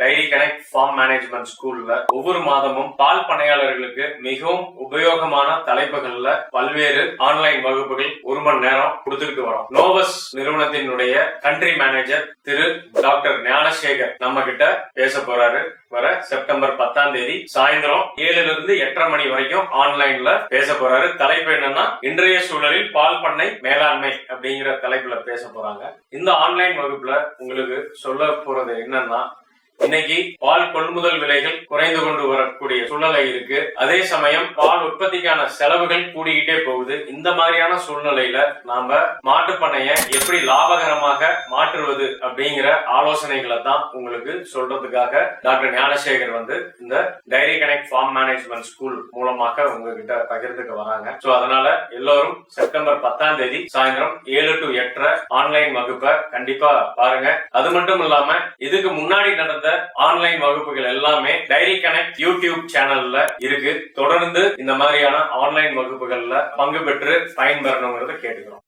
Diary connect farm management ஸ்கூல்ல ஒவ்வொரு மாதமும் பால் பண்ணையாளர்களுக்கு மிகவும் உபயோகமான தலைப்புகள்ல பல்வேறு ஆன்லைன் வகுப்புகள் 1 மணி நேரம் கொடுத்துட்டு வரோம். நோவஸ் நிறுவனத்தினுடைய கண்ட்ரி மேனேஜர் திரு டாக்டர் ஞானசேகர் நம்ம கிட்ட பேச போறாரு. வர செப்டம்பர் 10ஆம் தேதி சாயந்தரம் 7 to 8:30 மணி வரைக்கும் ஆன்லைன்ல பேச போறாரு. தலைப்பு என்னன்னா, இன்றைய சூழலில் பால் பண்ணை மேலாண்மை அப்படிங்கிற தலைப்புல பேச போறாங்க. இந்த ஆன்லைன் வகுப்புல உங்களுக்கு சொல்ல போறது என்னன்னா, இன்னைக்கு பால் கொள்முதல் விலைகள் குறைந்து கொண்டு வரக்கூடிய சூழ்நிலை இருக்கு. அதே சமயம் பால் உற்பத்திக்கான செலவுகள் கூடிக்கிட்டே போகுது. இந்த மாதிரியான சூழ்நிலையில நாம மாட்டு பண்ணைய எப்படி லாபகரமாக மாற்றுவது அப்படிங்கிற ஆலோசனைகளை தான் உங்களுக்கு சொல்றதுக்காக டாக்டர் ஞானசேகர் இந்த dairy connect farm management school மூலமாக உங்ககிட்ட பகிர்ந்துக்க வராங்க. சோ அதனால எல்லோரும் செப்டம்பர் 10ஆம் தேதி சாயந்தரம் 7 to 8:30 ஆன்லைன் வகுப்பை கண்டிப்பா பாருங்க. அது மட்டும் இல்லாம இதுக்கு முன்னாடி நடந்த ஆன்லைன் வகுப்புகள் எல்லாமே டைரி கனெக்ட் யூடியூப் சேனல்ல இருக்கு. தொடர்ந்து இந்த மாதிரியான ஆன்லைன் வகுப்புகள்ல பங்கு பெற்று பயன்பெறணுங்கிறத கேட்டுக்கிறோம்.